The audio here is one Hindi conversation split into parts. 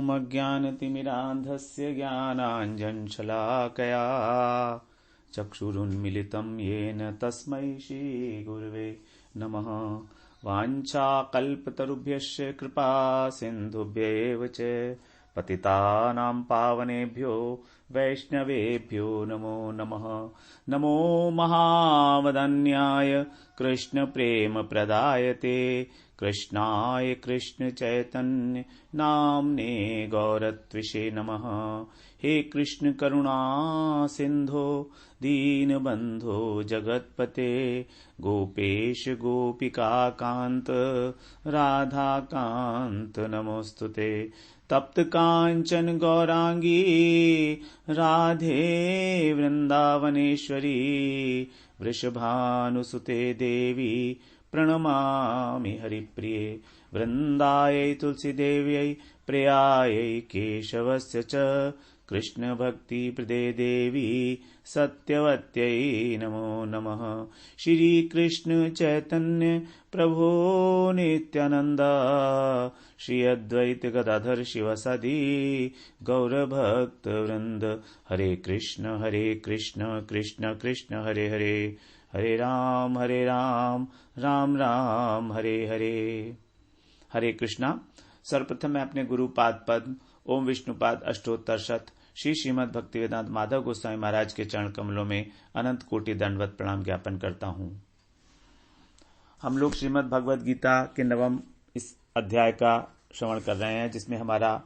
ॐ अज्ञानतिमिरान्धस्य ज्ञानाञ्जनशलाकया चक्षुरुन्मिलितं येन तस्मै श्रीगुरवे नमः। वाञ्छाकल्पतरुभ्यश्च कृपा सिन्धुभ्यैव च पतितानां पावनेभ्यो वैष्णवेभ्यो नमो नमः। नमो महावदन्याय कृष्णप्रेमप्रदायते कृष्णाय कृष्णचैतन्य नाम्ने गौरत्विषे नमः। हे कृष्ण करुणा सिन्धो दीनबन्धो जगत्पते गोपेश गोपिकाकान्त राधाकान्त नमोस्तुते। तप्त कांचन गौरांगी राधे वृंदावनेश्वरी वृषभानुसुते देवी प्रणमामि हरिप्रिये। वृंदायै तुलसीदेव्यै प्रियायै केशवस्य च कृष्ण भक्ति प्रदे देवी सत्यवत्यै नमो नमः। श्री कृष्ण चैतन्य प्रभो नित्यानंद श्री अद्वैत गदाधर शिवसदी गौरभक्त वृंद। हरे कृष्ण कृष्ण कृष्ण हरे हरे, हरे राम राम राम हरे हरे। हरे कृष्णा। सर्वप्रथम मैं अपने गुरुपाद पद्म ओम विष्णुपाद अष्टोत्तर शत श्री श्रीमद् भक्तिवेदांत माधव गोस्वामी महाराज के चरण कमलों में अनंत कोटि दंडवत प्रणाम ज्ञापन करता हूं। हम लोग श्रीमद् भगवद गीता के 9वें इस अध्याय का श्रवण कर रहे हैं, जिसमें हमारा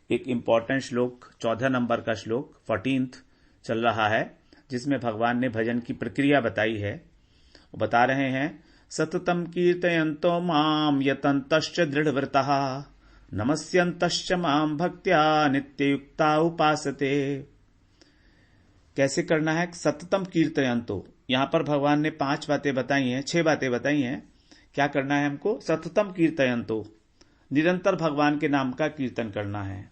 एक इम्पॉर्टेंट श्लोक 14 नंबर का श्लोक 14th चल रहा है, जिसमें भगवान ने भजन की प्रक्रिया बताई है। वो बता रहे हैं, सततम कीर्तयन्तो माम यतन्तश्च दृढ़व्रतः नमस्यन्तश्च माम भक्त्या नित्ययुक्ता उपासते। कैसे करना है? सततम कीर्तयन्तो। यहां पर भगवान ने 5 बातें बताई हैं, 6 बातें बताई हैं। क्या करना है हमको? सततम कीर्तयन्तो, निरंतर भगवान के नाम का कीर्तन करना है।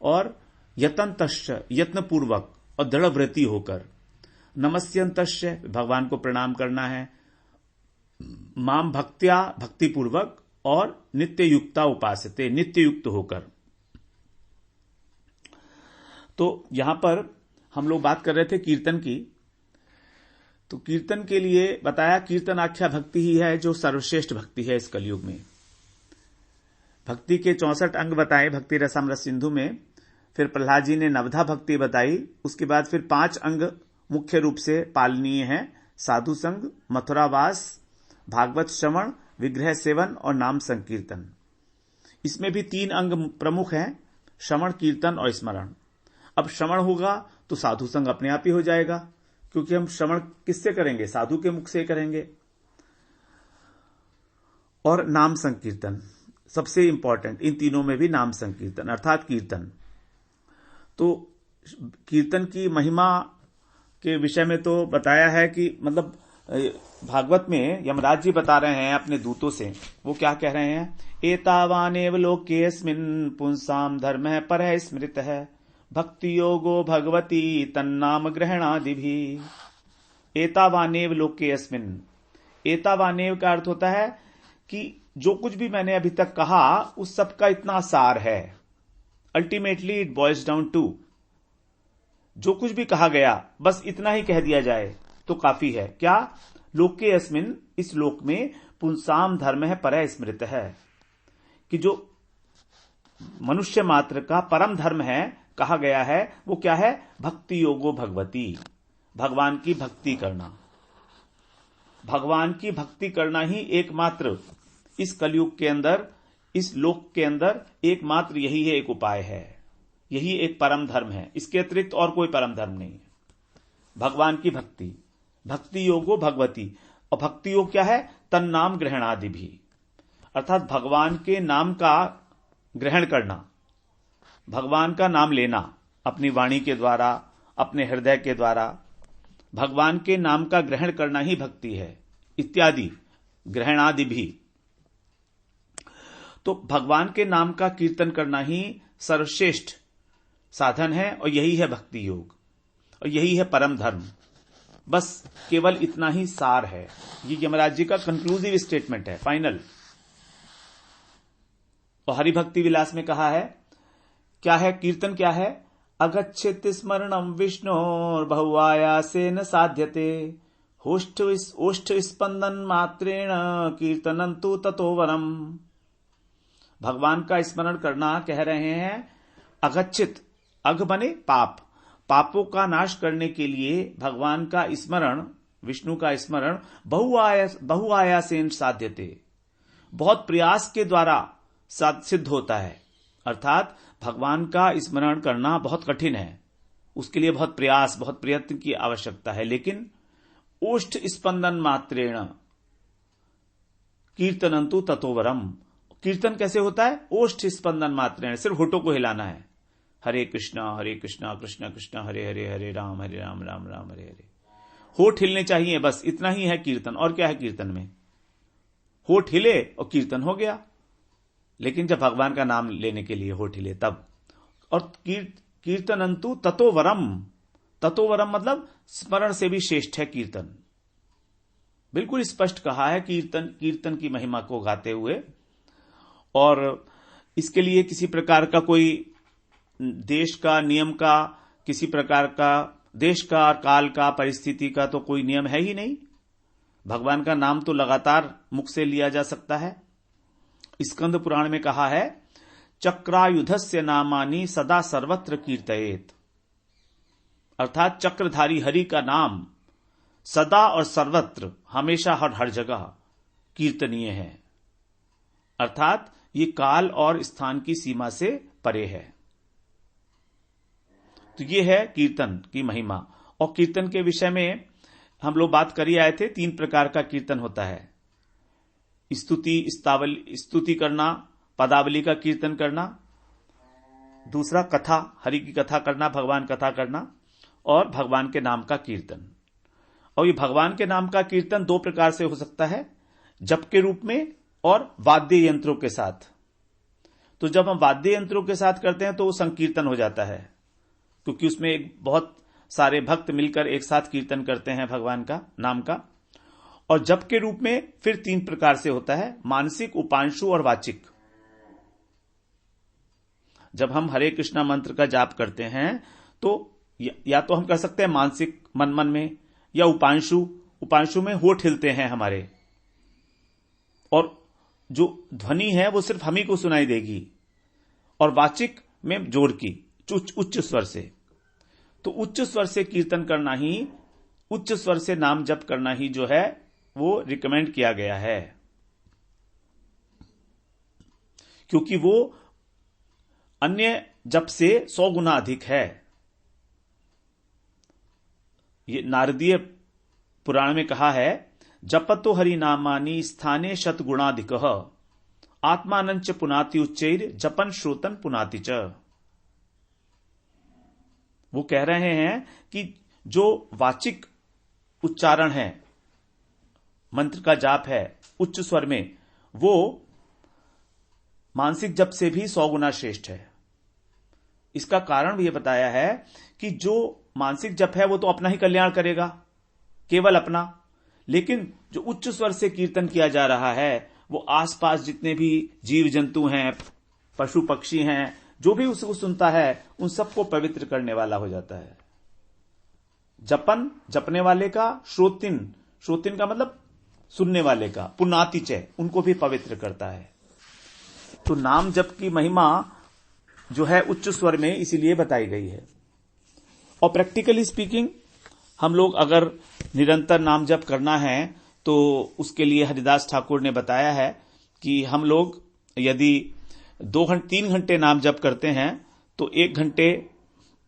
और यतन्तश्च, यत्नपूर्वक और दृढ़व्रती होकर। नमस्यन्तश्च, भगवान को प्रणाम करना है। माम भक्त्या, भक्तिपूर्वक। और नित्य युक्ता उपासते, नित्य युक्त होकर। तो यहां पर हम लोग बात कर रहे थे कीर्तन की। तो कीर्तन के लिए बताया, कीर्तन आख्या भक्ति ही है जो सर्वश्रेष्ठ भक्ति है इस कलयुग में। भक्ति के 64 अंग बताए भक्ति रसामृत सिंधु में। फिर प्रहलाद जी ने नवधा भक्ति बताई। उसके बाद फिर 5 अंग मुख्य रूप से पालनीय हैं: साधु संग, मथुरावास, भागवत श्रवण, विग्रह सेवन और नाम संकीर्तन। इसमें भी 3 अंग प्रमुख हैं: श्रवण, कीर्तन और स्मरण। अब श्रवण होगा तो साधु संग अपने आप ही हो जाएगा, क्योंकि हम श्रवण किससे करेंगे? साधु के मुख से करेंगे। और नाम संकीर्तन सबसे इंपॉर्टेंट, इन तीनों में भी नाम संकीर्तन अर्थात कीर्तन। तो कीर्तन की महिमा के विषय में तो बताया है कि मतलब भागवत में यमराज जी बता रहे हैं अपने दूतों से। वो क्या कह रहे हैं? एतावानेव लोकेस्मिन् पुंसाम धर्मः परः स्मृतः भक्ति योगो भगवती तन्नाम ग्रहणादिभि। एतावानेव लोकेस्मिन्, एतावानेव का अर्थ होता है कि जो कुछ भी मैंने अभी तक कहा उस सब का इतना सार है। Ultimately it boils down to, जो कुछ भी कहा गया बस इतना ही कह दिया जाए तो काफी है। क्या? लोके अस्मिन, इस लोक में, पुंसाम धर्म है परः स्मृत है, कि जो मनुष्य मात्र का परम धर्म है कहा गया है वो क्या है? भक्ति योगो भगवती, भगवान की भक्ति करना। भगवान की भक्ति करना ही एकमात्र इस कलयुग के अंदर, इस लोक के अंदर एकमात्र यही है, एक उपाय है। यही एक परम धर्म है, इसके अतिरिक्त और कोई परम धर्म नहीं है। भगवान की भक्ति, भक्ति योगो भगवती। और भक्ति योग क्या है? तन नाम ग्रहणादि भी, अर्थात भगवान के नाम का ग्रहण करना, भगवान का नाम लेना अपनी वाणी के द्वारा, अपने हृदय के द्वारा। भगवान के नाम का ग्रहण करना ही भक्ति है, इत्यादि ग्रहणादि भी। तो भगवान के नाम का कीर्तन करना ही सर्वश्रेष्ठ साधन है और यही है भक्ति योग और यही है परम धर्म। बस केवल इतना ही सार है। ये यमराज जी का कंक्लूसिव स्टेटमेंट है, फाइनल। और हरिभक्ति विलास में कहा है क्या है कीर्तन? क्या है? अगच्छेत स्मरणम विष्णोर बहुआयासेन साध्यते ओष्ठ स्पंदन मात्रेण कीर्तनं तु ततो वरम। भगवान का स्मरण करना, कह रहे हैं अगच्छित, अघ बने पाप, पापों का नाश करने के लिए भगवान का स्मरण, विष्णु का स्मरण बहुआयासेन साध्यते, बहुत प्रयास के द्वारा सिद्ध होता है। अर्थात भगवान का स्मरण करना बहुत कठिन है, उसके लिए बहुत प्रयास, बहुत प्रयत्न की आवश्यकता है। लेकिन ओष्ठ स्पंदन मात्रेण कीर्तनंतु ततोवरम, कीर्तन कैसे होता है? ओष्ठ स्पंदन मात्रेण, सिर्फ होठों को हिलाना है। हरे कृष्णा कृष्ण कृष्ण हरे हरे, हरे राम राम राम हरे हरे। होठ हिलने चाहिए, बस इतना ही है कीर्तन। और क्या है कीर्तन में? होठ हिले और कीर्तन हो गया। लेकिन जब भगवान का नाम लेने के लिए होठ हिले तब। और कीर्तनंतु ततोवरम, ततोवरम मतलब स्मरण से भी श्रेष्ठ है कीर्तन। बिल्कुल स्पष्ट कहा है कीर्तन की महिमा को गाते हुए। और इसके लिए किसी प्रकार का कोई देश का, नियम का, किसी प्रकार का देश का, काल का, परिस्थिति का तो कोई नियम है ही नहीं। भगवान का नाम तो लगातार मुख से लिया जा सकता है। स्कंद पुराण में कहा है चक्रायुधस्य नामानि सदा सर्वत्र कीर्तयेत, अर्थात चक्रधारी हरि का नाम सदा और सर्वत्र, हमेशा हर जगह कीर्तनीय है। अर्थात ये काल और स्थान की सीमा से परे है। तो ये है कीर्तन की महिमा। और कीर्तन के विषय में हम लोग बात कर ही आए थे, 3 प्रकार का कीर्तन होता है। स्तुति करना, पदावली का कीर्तन करना, दूसरा कथा, हरि की कथा करना, भगवान कथा करना, और भगवान के नाम का कीर्तन। और ये भगवान के नाम का कीर्तन 2 प्रकार से हो सकता है, जप के रूप में और वाद्य यंत्रों के साथ। तो जब हम वाद्य यंत्रों के साथ करते हैं तो वो संकीर्तन हो जाता है, क्योंकि उसमें एक बहुत सारे भक्त मिलकर एक साथ कीर्तन करते हैं भगवान का नाम का। और जप के रूप में फिर 3 प्रकार से होता है, मानसिक, उपांशु और वाचिक। जब हम हरे कृष्णा मंत्र का जाप करते हैं तो या तो हम कर सकते हैं मानसिक, मन में, या उपांशु में होठ हिलते हैं हमारे, और जो ध्वनि है वो सिर्फ हम ही को सुनाई देगी। और वाचिक में जोड़ की, उच्च स्वर से। तो उच्च स्वर से कीर्तन करना ही, उच्च स्वर से नाम जप करना ही जो है वो रिकमेंड किया गया है, क्योंकि वो अन्य जप से 100 गुना अधिक है। ये नारदीय पुराण में कहा है, जपतो हरि नामानि स्थाने शतगुणाधिकः आत्मानंच पुनाति उच्चैर जपन श्रोतन पुनाति च। वो कह रहे हैं कि जो वाचिक उच्चारण है, मंत्र का जाप है उच्च स्वर में, वो मानसिक जप से भी 100 गुना श्रेष्ठ है। इसका कारण भी ये बताया है कि जो मानसिक जप है वो तो अपना ही कल्याण करेगा, केवल अपना। लेकिन जो उच्च स्वर से कीर्तन किया जा रहा है वो आसपास जितने भी जीव जंतु हैं, पशु पक्षी हैं, जो भी उसको सुनता है उन सबको पवित्र करने वाला हो जाता है। जपन, जपने वाले का, श्रोतिन का मतलब सुनने वाले का, पुनातिचय, उनको भी पवित्र करता है। तो नाम जप की महिमा जो है उच्च स्वर में इसीलिए बताई गई है। और प्रैक्टिकली स्पीकिंग, हम लोग अगर निरंतर नाम जप करना है तो उसके लिए हरिदास ठाकुर ने बताया है कि हम लोग यदि 3 घंटे नाम जप करते हैं तो 1 घंटे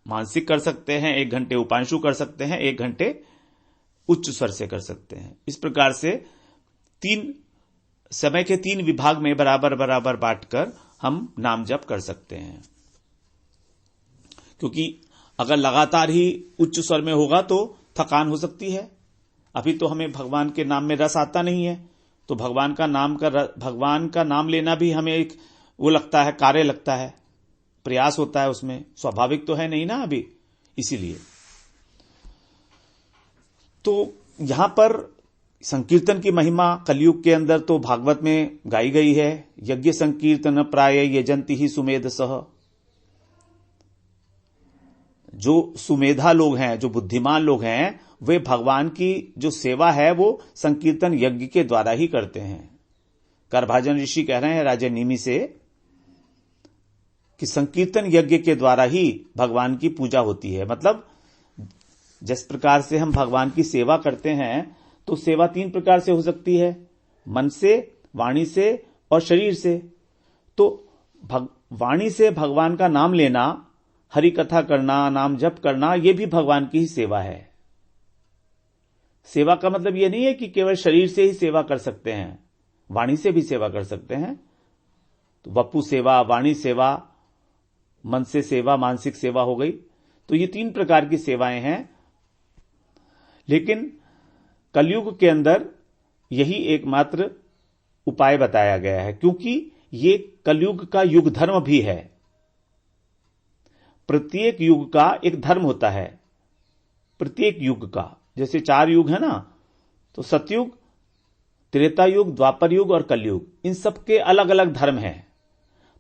मानसिक कर सकते हैं, 1 घंटे उपांशु कर सकते हैं, 1 घंटे उच्च स्वर से कर सकते हैं। इस प्रकार से 3 समय के 3 विभाग में बराबर बराबर बांटकर हम नाम जप कर सकते हैं। क्योंकि अगर लगातार ही उच्च स्वर में होगा तो थकान हो सकती है। अभी तो हमें भगवान के नाम में रस आता नहीं है, तो भगवान का नाम लेना भी हमें एक वो लगता है, कार्य लगता है, प्रयास होता है, उसमें स्वाभाविक तो है नहीं ना अभी। इसीलिए तो यहां पर संकीर्तन की महिमा कलयुग के अंदर तो भागवत में गाई गई है। यज्ञ संकीर्तन प्राय यजंती ही सुमेध सह, जो सुमेधा लोग हैं, जो बुद्धिमान लोग हैं, वे भगवान की जो सेवा है वो संकीर्तन यज्ञ के द्वारा ही करते हैं। करभाजन ऋषि कह रहे हैं राजा निमि से कि संकीर्तन यज्ञ के द्वारा ही भगवान की पूजा होती है। मतलब जिस प्रकार से हम भगवान की सेवा करते हैं, तो सेवा 3 प्रकार से हो सकती है, मन से, वाणी से और शरीर से। तो वाणी से भगवान का नाम लेना, हरि कथा करना, नाम जप करना, यह भी भगवान की ही सेवा है। सेवा का मतलब यह नहीं है कि केवल शरीर से ही सेवा कर सकते हैं, वाणी से भी सेवा कर सकते हैं। तो वपु सेवा, वाणी सेवा, मन से सेवा, मानसिक सेवा हो गई। तो ये 3 प्रकार की सेवाएं हैं। लेकिन कलयुग के अंदर यही एकमात्र उपाय बताया गया है, क्योंकि ये कलयुग का युग धर्म भी है। प्रत्येक युग का एक धर्म होता है, प्रत्येक युग का। जैसे 4 युग है ना, तो सतयुग, त्रेता युग, द्वापर युग और कलयुग, इन सब के अलग अलग धर्म हैं।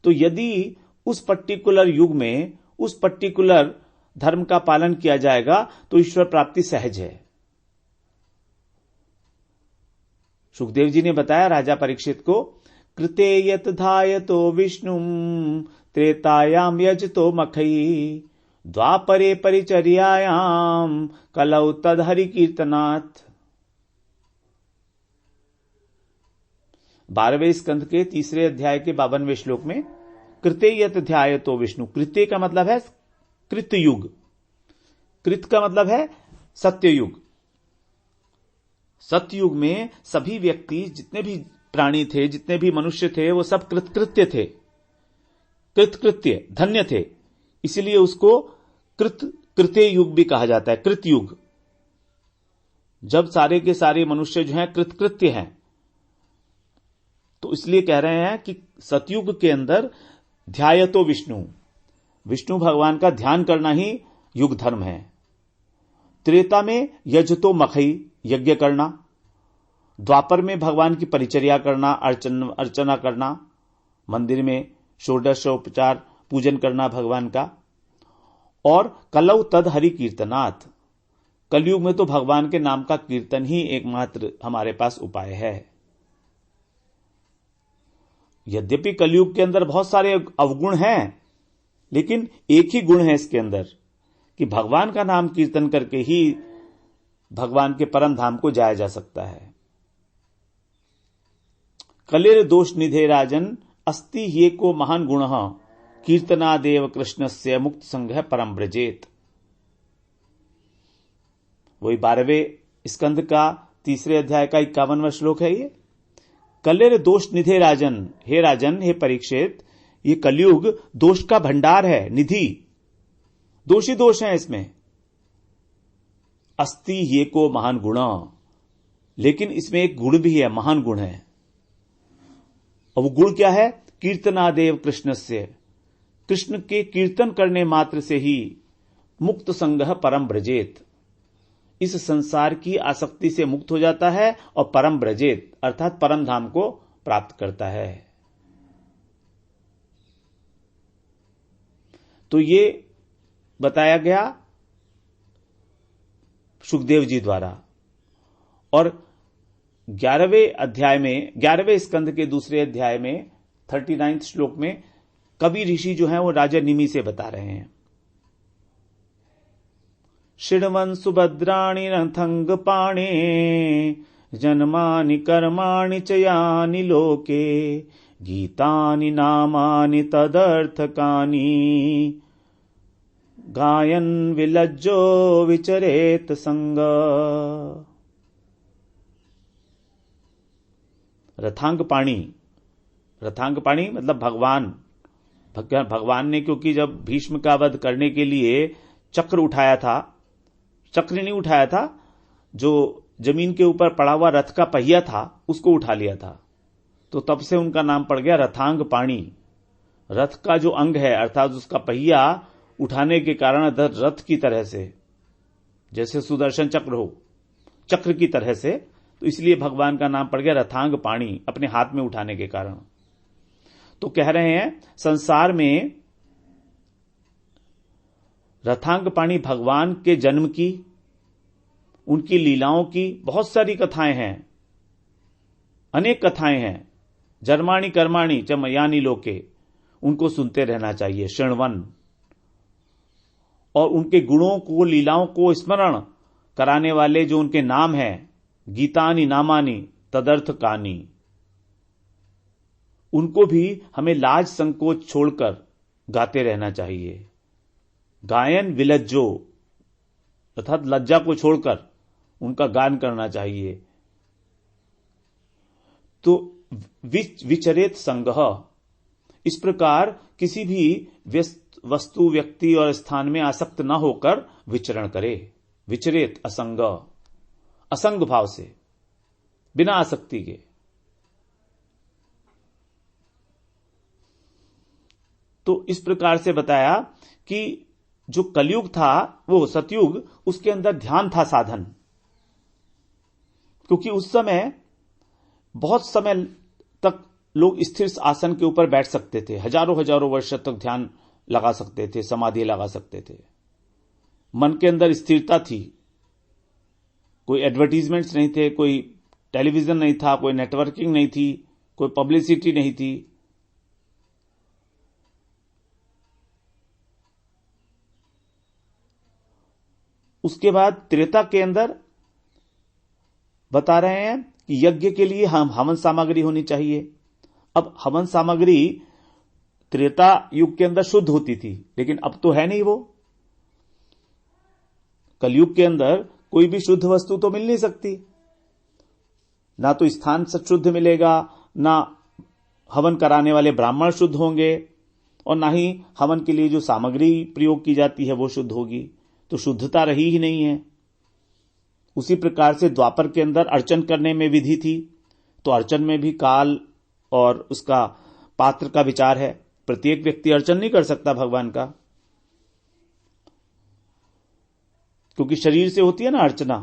तो यदि उस पर्टिकुलर युग में उस पर्टिकुलर धर्म का पालन किया जाएगा तो ईश्वर प्राप्ति सहज है। सुखदेव जी ने बताया राजा परीक्षित को, कृते यत धायतो विष्णुम त्रेतायाम यजतो मखई द्वापरे परिचर्यायाम कलौ तद हरि कीर्तनात्। 12वें स्कंध के 3 अध्याय के 52वें श्लोक में कृते यत ध्यायतो विष्णु, कृते का मतलब है कृतयुग, कृत का मतलब है सत्ययुग। सत्ययुग में सभी व्यक्ति, जितने भी प्राणी थे, जितने भी मनुष्य थे, वो सब कृतकृत्य थे, कृतकृत्य, धन्य थे। इसलिए उसको कृत्य युग भी कहा जाता है, कृतयुग। जब सारे के सारे मनुष्य जो हैं कृतकृत्य हैं, तो इसलिए कह रहे हैं कि सतयुग के अंदर ध्यायतो विष्णु, विष्णु भगवान का ध्यान करना ही युग धर्म है। त्रेता में यजतो मखई, यज्ञ करना। द्वापर में भगवान की परिचर्या करना, अर्चना करना, मंदिर में षोडशोपचार पूजन करना भगवान का। और कलौ तद हरि कीर्तनात्, कलयुग में तो भगवान के नाम का कीर्तन ही एकमात्र हमारे पास उपाय है। यद्यपि कलयुग के अंदर बहुत सारे अवगुण हैं, लेकिन एक ही गुण है इसके अंदर कि भगवान का नाम कीर्तन करके ही भगवान के परम धाम को जाया जा सकता है। कलेर दोष निधे राजन अस्ति ये को महान गुण कीर्तनादेव कृष्णस्य मुक्त संघ परम ब्रजेत। वही 12वें स्कंद का 3 अध्याय का 51वां श्लोक है ये। कलेर दोष निधे राजन, हे राजन, हे परीक्षित, ये कलयुग दोष का भंडार है, निधि, दोष ही दोष है इसमें। अस्ति ये को महान गुण, लेकिन इसमें एक गुण भी है, महान गुण है। और वो गुण क्या है? कीर्तनादेव कृष्णस्य, कृष्ण के कीर्तन करने मात्र से ही मुक्त संगः परम ब्रजेत, इस संसार की आसक्ति से मुक्त हो जाता है और परम ब्रजेत अर्थात परम धाम को प्राप्त करता है। तो ये बताया गया सुखदेव जी द्वारा। और 11वें अध्याय में, 11वें स्कंद के 2 अध्याय में 39 श्लोक में कवि ऋषि जो हैं वो राजा निमि से बता रहे हैं। शृण्वन् सुभद्राणि रथंग पाणे जन्मानि कर्माणि च यानि लोके गीतानि नामानि तदर्थकानि गायन विलज्जो विचरेत संग। रथांग पाणी, रथांग पाणी मतलब भगवान ने, क्योंकि जब भीष्म का वध करने के लिए चक्र उठाया था, चक्र नहीं उठाया था, जो जमीन के ऊपर पड़ा हुआ रथ का पहिया था उसको उठा लिया था, तो तब से उनका नाम पड़ गया रथांग पाणी। रथ का जो अंग है अर्थात उसका पहिया उठाने के कारण रथ की तरह से, जैसे सुदर्शन चक्र हो, चक्र की तरह से, तो इसलिए भगवान का नाम पड़ गया रथांग पाणी, अपने हाथ में उठाने के कारण। तो कह रहे हैं संसार में रथांगपाणी भगवान के जन्म की, उनकी लीलाओं की बहुत सारी कथाएं हैं, अनेक कथाएं हैं। जर्माणी कर्माणी च मयानी लोके, उनको सुनते रहना चाहिए, शृण्वन। और उनके गुणों को, लीलाओं को स्मरण कराने वाले जो उनके नाम हैं, गीतानि नामानि तदर्थ कानी, उनको भी हमें लाज संकोच छोड़कर गाते रहना चाहिए। गायन विलज्जो, अर्थात लज्जा को छोड़कर उनका गान करना चाहिए। तो विचरेत संगह, इस प्रकार किसी भी वस्तु, व्यक्ति और स्थान में आसक्त न होकर विचरण करे। विचरेत असंग, असंग भाव से, बिना आसक्ति के। तो इस प्रकार से बताया कि जो कलयुग था, वो सतयुग, उसके अंदर ध्यान था साधन। क्योंकि उस समय बहुत समय तक लोग स्थिर आसन के ऊपर बैठ सकते थे, हजारों हजारों वर्ष तक ध्यान लगा सकते थे, समाधि लगा सकते थे। मन के अंदर स्थिरता थी, कोई एडवर्टीजमेंट्स नहीं थे, कोई टेलीविजन नहीं था, कोई नेटवर्किंग नहीं थी, कोई पब्लिसिटी नहीं थी। उसके बाद त्रेता के अंदर बता रहे हैं कि यज्ञ के लिए हवन सामग्री होनी चाहिए। अब हवन सामग्री त्रेता युग के अंदर शुद्ध होती थी, लेकिन अब तो है नहीं वो। कलयुग के अंदर कोई भी शुद्ध वस्तु तो मिल नहीं सकती, ना तो स्थान शुद्ध मिलेगा, ना हवन कराने वाले ब्राह्मण शुद्ध होंगे, और ना ही हवन के लिए जो सामग्री प्रयोग की जाती है वो शुद्ध होगी। तो शुद्धता रही ही नहीं है। उसी प्रकार से द्वापर के अंदर अर्चन करने में विधि थी, तो अर्चन में भी काल और उसका पात्र का विचार है। प्रत्येक व्यक्ति अर्चन नहीं कर सकता भगवान का, क्योंकि शरीर से होती है ना अर्चना।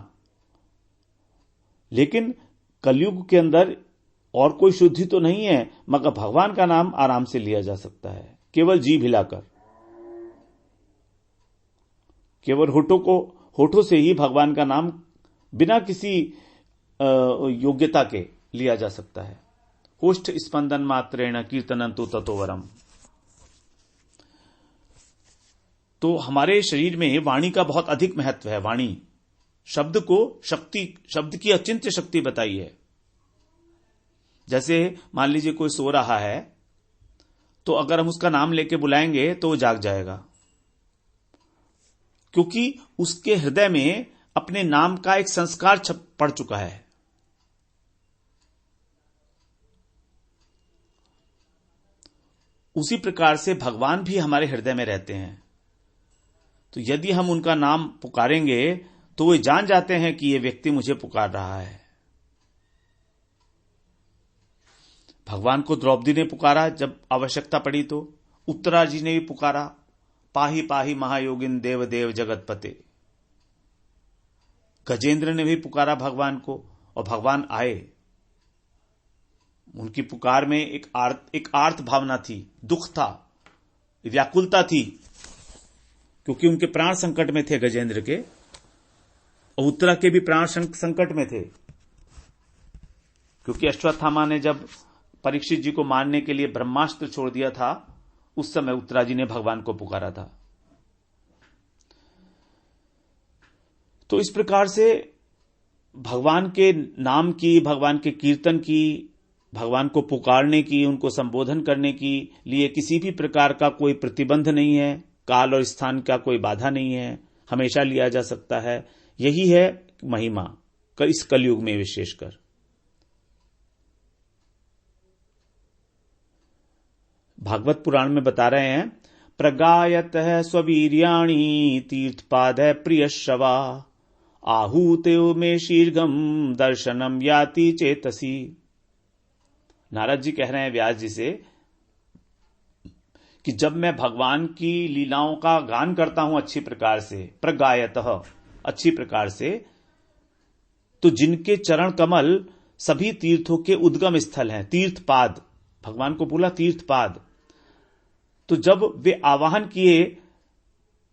लेकिन कलयुग के अंदर और कोई शुद्धि तो नहीं है, मगर भगवान का नाम आराम से लिया जा सकता है, केवल जीभ हिलाकर। केवल होठों से ही भगवान का नाम बिना किसी योग्यता के लिया जा सकता है। होष्ठ स्पंदन मात्रेण कीर्तनंतु ततोवरम। तो हमारे शरीर में वाणी का बहुत अधिक महत्व है। वाणी शब्द को शक्ति, शब्द की अचिंत्य शक्ति बताई है। जैसे मान लीजिए कोई सो रहा है, तो अगर हम उसका नाम लेके बुलाएंगे तो वो जाग जाएगा, क्योंकि उसके हृदय में अपने नाम का एक संस्कार पड़ चुका है। उसी प्रकार से भगवान भी हमारे हृदय में रहते हैं। तो यदि हम उनका नाम पुकारेंगे तो वे जान जाते हैं कि ये व्यक्ति मुझे पुकार रहा है। भगवान को द्रौपदी ने पुकारा जब आवश्यकता पड़ी, तो उत्तरा जी ने भी पुकारा, पाही पाही महायोगिन देव देव जगतपते। गजेंद्र ने भी पुकारा भगवान को, और भगवान आए। उनकी पुकार में एक आर्त भावना थी, दुख था, व्याकुलता थी, क्योंकि उनके प्राण संकट में थे गजेंद्र के, और उत्तरा के भी प्राण संकट में थे। क्योंकि अश्वत्थामा ने जब परीक्षित जी को मारने के लिए ब्रह्मास्त्र छोड़ दिया था, उस समय उत्तरा जी ने भगवान को पुकारा था। तो इस प्रकार से भगवान के नाम की, भगवान के कीर्तन की, भगवान को पुकारने की, उनको संबोधन करने की लिए किसी भी प्रकार का कोई प्रतिबंध नहीं है, काल और स्थान का कोई बाधा नहीं है, हमेशा लिया जा सकता है। यही है महिमा इस कलयुग में विशेषकर। भागवत पुराण में बता रहे हैं, प्रगायत है स्ववीर्याणी तीर्थपाद है प्रिय शवा, आहूते में शीर्घम दर्शनम याति चेतसी। नारद जी कह रहे हैं व्यास जी से कि जब मैं भगवान की लीलाओं का गान करता हूं अच्छी प्रकार से, प्रगायतः अच्छी प्रकार से, तो जिनके चरण कमल सभी तीर्थों के उद्गम स्थल हैं, तीर्थपाद, भगवान को बोला तीर्थपाद, तो जब वे आवाहन किए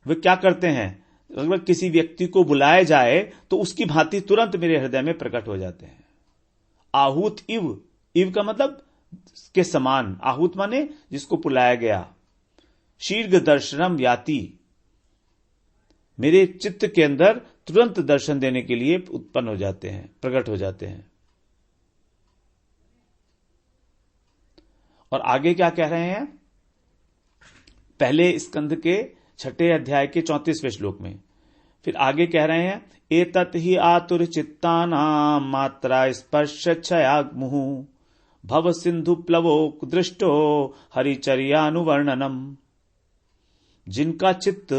वे क्या करते हैं, अगर किसी व्यक्ति को बुलाया जाए तो उसकी भांति तुरंत मेरे हृदय में प्रकट हो जाते हैं। आहूत इव, इव का मतलब के समान, आहूत माने जिसको बुलाया गया। शीघ्र दर्शनम याति, मेरे चित्त के अंदर तुरंत दर्शन देने के लिए उत्पन्न हो जाते हैं, प्रकट हो जाते हैं। और आगे क्या कह रहे हैं, पहले स्कंद के 6 अध्याय के 34वें श्लोक में, फिर आगे कह रहे हैं, एतत् ही आतुर चित्तानाम मात्रा स्पर्श क्षयाग्मुः भव सिंधु प्लवो दृष्टो हरिचर्यानुवर्णनम। जिनका चित्त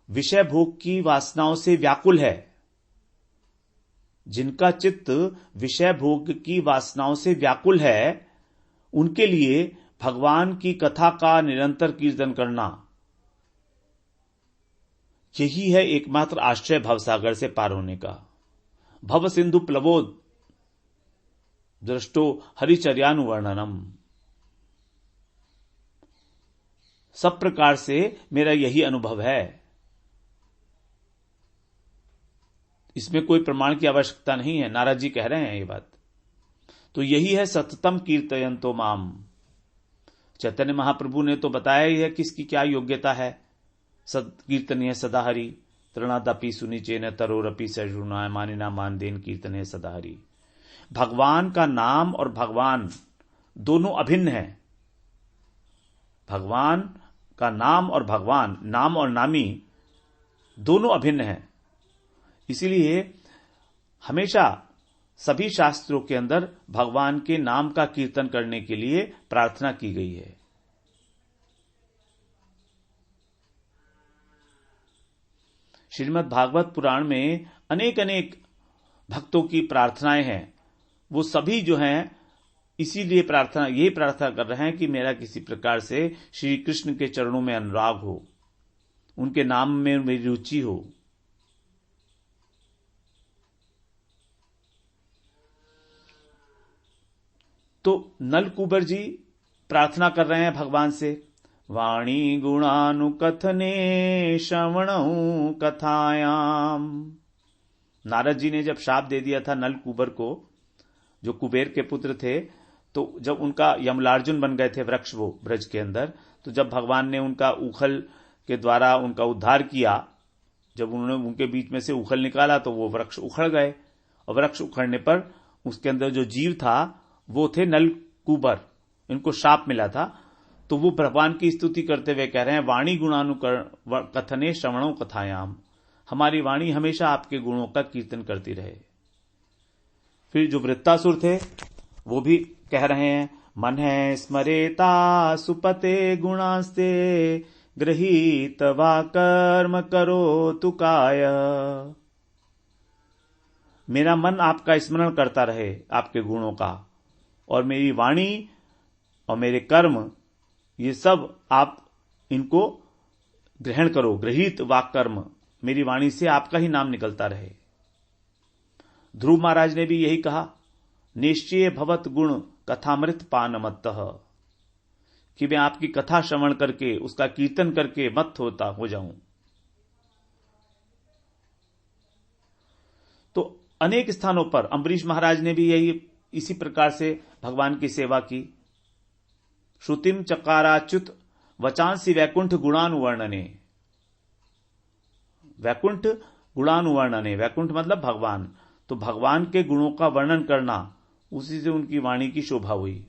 विषय भोग की वासनाओं से व्याकुल है, जिनका चित्त विषय भोग की वासनाओं से व्याकुल है, उनके लिए भगवान की कथा का निरंतर कीर्तन करना यही है एकमात्र आश्रय भवसागर से पार होने का। भव सिंधु प्लवो दृष्टो हरिचर्यानुवर्णनम, सब प्रकार से मेरा यही अनुभव है। इसमें कोई प्रमाण की आवश्यकता नहीं है, नारद जी कह रहे हैं ये बात। तो यही है सततम कीर्तयन्तो माम। चैतन्य महाप्रभु ने तो बताया ही है किसकी क्या योग्यता है। कीर्तनीय सदा हरि तृणादपि सुनिचेन तरोरपि सजुनाय मानिना मानदेन कीर्तनीय सदा हरि। भगवान का नाम और भगवान दोनों अभिन्न है। भगवान का नाम और भगवान, नाम और नामी दोनों अभिन्न है। इसीलिए हमेशा सभी शास्त्रों के अंदर भगवान के नाम का कीर्तन करने के लिए प्रार्थना की गई है। श्रीमद् भागवत पुराण में अनेक अनेक भक्तों की प्रार्थनाएं हैं। वो सभी जो हैं इसीलिए यही प्रार्थना कर रहे हैं कि मेरा किसी प्रकार से श्री कृष्ण के चरणों में अनुराग हो, उनके नाम में मेरी रुचि हो। तो नलकूबर जी प्रार्थना कर रहे हैं भगवान से, वाणी गुणानुकथने श्रवणौ कथायाम। नारद जी ने जब शाप दे दिया था नलकूबर को, जो कुबेर के पुत्र थे, तो जब उनका यमलार्जुन बन गए थे वृक्ष वो ब्रज के अंदर, तो जब भगवान ने उनका उखल के द्वारा उनका उद्धार किया, जब उन्होंने उनके बीच में से उखल निकाला तो वो वृक्ष उखड़ गए, और वृक्ष उखड़ने पर उसके अंदर जो जीव था वो थे नलकूबर, इनको शाप मिला था। तो वो भगवान की स्तुति करते हुए कह रहे हैं, वाणी गुणानुकथने श्रवणों कथायाम, हमारी वाणी हमेशा आपके गुणों का कीर्तन करती रहे। फिर जो वृत्तासुर थे वो भी कह रहे हैं, मन है स्मरेता सुपते गुणास्ते गृहीत वा कर्म करो तुकाय। मेरा मन आपका स्मरण करता रहे, आपके गुणों का, और मेरी वाणी और मेरे कर्म ये सब आप इनको ग्रहण करो। गृहीत वाक कर्म, मेरी वाणी से आपका ही नाम निकलता रहे। ध्रुव महाराज ने भी यही कहा, निश्चय भवत गुण कथामृत पानमत्तः, कि मैं आपकी कथा श्रवण करके उसका कीर्तन करके मत हो जाऊं। तो अनेक स्थानों पर अम्बरीश महाराज ने भी इसी प्रकार से भगवान की सेवा की। श्रुतिम चकाराच्युत वचांसी वैकुंठ गुणानुवर्णने, वैकुंठ गुणानुवर्णने, वैकुंठ मतलब भगवान, तो भगवान के गुणों का वर्णन करना, उसी से उनकी वाणी की शोभा हुई।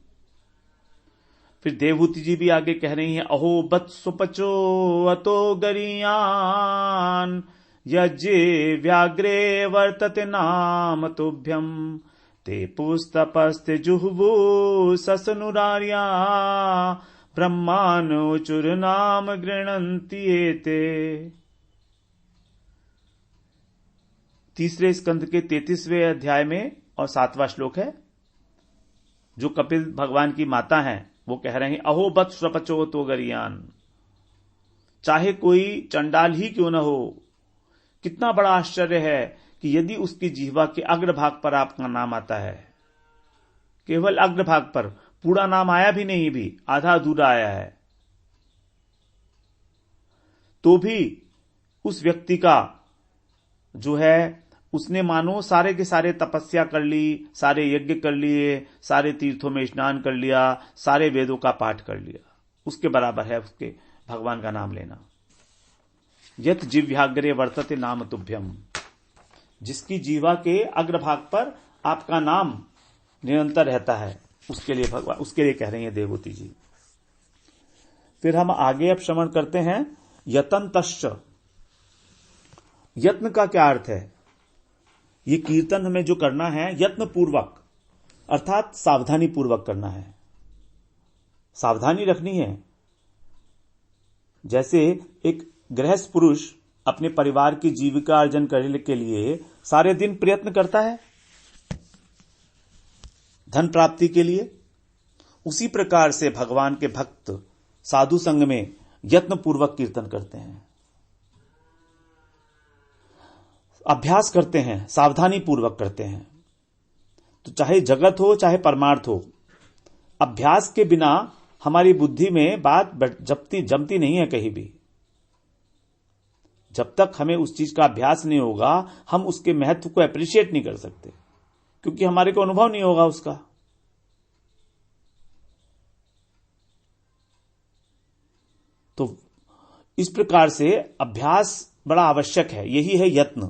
फिर देवहूति जी भी आगे कह रही हैं, अहो बत सुपचो अतो गरियान यज्ञे व्याग्रे वर्तते नाम तुभ्यम ते पुस्तपस्ते जुहवो ससनुरार्या ब्रह्मानुचुर नाम गृणन्ति एते। तीसरे स्कंद के 33वें अध्याय में और 7वां श्लोक है। जो कपिल भगवान की माता हैं वो कह रहे हैं, अहो बत स्वपचो तो गरियान, चाहे कोई चंडाल ही क्यों न हो, कितना बड़ा आश्चर्य है कि यदि उसकी जिह्वा के अग्रभाग पर आपका नाम आता है, केवल अग्रभाग पर, पूरा नाम आया भी नहीं, भी आधा अधूरा आया है, तो भी उस व्यक्ति का जो है, उसने मानो सारे के सारे तपस्या कर ली, सारे यज्ञ कर लिए, सारे तीर्थों में स्नान कर लिया, सारे वेदों का पाठ कर लिया, उसके बराबर है उसके भगवान का नाम लेना। यत जिह्वाग्रे वर्तते नाम तुभ्यम, जिसकी जीवा के अग्रभाग पर आपका नाम निरंतर रहता है, उसके लिए भगवान, उसके लिए कह रही हैं देवहूति जी। फिर हम आगे अब श्रवण करते हैं यतन्तश्च। यत्न का क्या अर्थ है? ये कीर्तन हमें जो करना है यत्न पूर्वक, अर्थात सावधानी पूर्वक करना है, सावधानी रखनी है। जैसे एक गृहस्थ पुरुष अपने परिवार की जीविका अर्जन करने के लिए सारे दिन प्रयत्न करता है धन प्राप्ति के लिए, उसी प्रकार से भगवान के भक्त साधु संग में यत्न पूर्वक कीर्तन करते हैं, अभ्यास करते हैं, सावधानी पूर्वक करते हैं। तो चाहे जगत हो चाहे परमार्थ हो, अभ्यास के बिना हमारी बुद्धि में बात जमती नहीं है कहीं भी। जब तक हमें उस चीज का अभ्यास नहीं होगा, हम उसके महत्व को एप्रिशिएट नहीं कर सकते, क्योंकि हमारे को अनुभव नहीं होगा उसका। तो इस प्रकार से अभ्यास बड़ा आवश्यक है, यही है यत्न।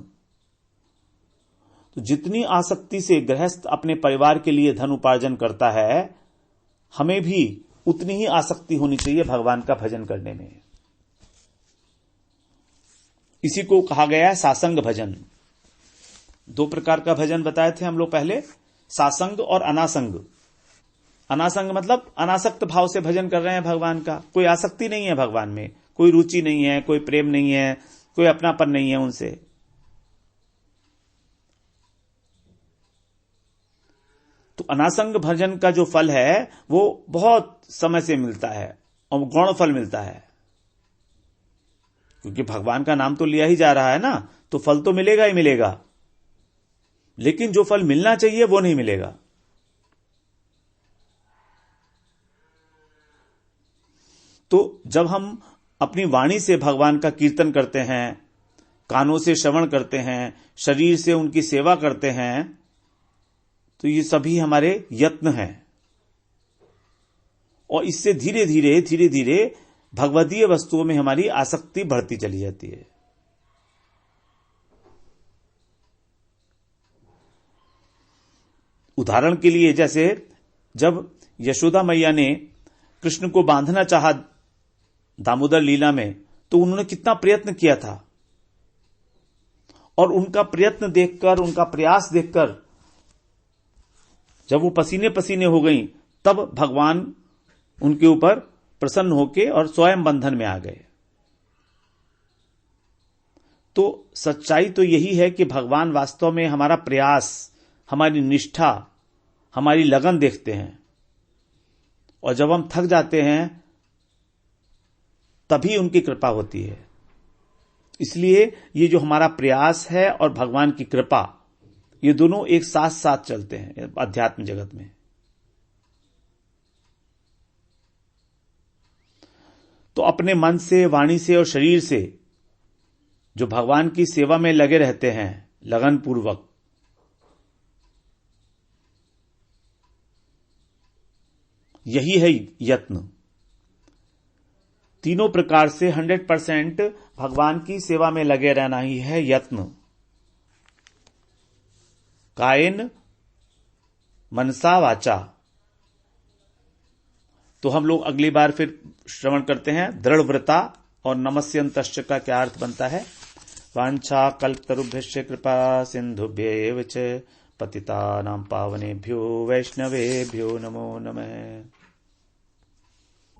तो जितनी आसक्ति से गृहस्थ अपने परिवार के लिए धन उपार्जन करता है, हमें भी उतनी ही आसक्ति होनी चाहिए भगवान का भजन करने में। इसी को कहा गया है सासंग भजन। दो प्रकार का भजन बताए थे हम लोग पहले, सासंग और अनासंग। अनासंग मतलब अनासक्त भाव से भजन कर रहे हैं भगवान का, कोई आसक्ति नहीं है भगवान में, कोई रुचि नहीं है, कोई प्रेम नहीं है, कोई अपनापन नहीं है उनसे। तो अनासंग भजन का जो फल है वो बहुत समय से मिलता है और गौण फल मिलता है, क्योंकि भगवान का नाम तो लिया ही जा रहा है ना, तो फल तो मिलेगा ही मिलेगा, लेकिन जो फल मिलना चाहिए वो नहीं मिलेगा। तो जब हम अपनी वाणी से भगवान का कीर्तन करते हैं, कानों से श्रवण करते हैं, शरीर से उनकी सेवा करते हैं, तो ये सभी हमारे यत्न हैं, और इससे धीरे धीरे भगवदीय वस्तुओं में हमारी आसक्ति बढ़ती चली जाती है। उदाहरण के लिए, जैसे जब यशोदा मैया ने कृष्ण को बांधना चाहा दामोदर लीला में, तो उन्होंने कितना प्रयत्न किया था, और उनका प्रयत्न देखकर, उनका प्रयास देखकर जब वो पसीने पसीने हो गईं, तब भगवान उनके ऊपर प्रसन्न होके और स्वयं बंधन में आ गए। तो सच्चाई तो यही है कि भगवान वास्तव में हमारा प्रयास, हमारी निष्ठा, हमारी लगन देखते हैं, और जब हम थक जाते हैं तभी उनकी कृपा होती है। इसलिए ये जो हमारा प्रयास है और भगवान की कृपा, ये दोनों एक साथ साथ चलते हैं अध्यात्म जगत में। तो अपने मन से, वाणी से और शरीर से जो भगवान की सेवा में लगे रहते हैं लगन पूर्वक, यही है यत्न। तीनों प्रकार से 100% भगवान की सेवा में लगे रहना ही है यत्न। कायेन मनसा वाचा। तो हम लोग अगली बार फिर श्रवण करते हैं दृढ़ व्रता और नमस्यन्तश्च का क्या अर्थ बनता है। वांछा कल्पतरुभ्यश्च कृपा सिंधुभ्येव च पतितानां पावनेभ्यो वैष्णवेभ्यो नमो नमः।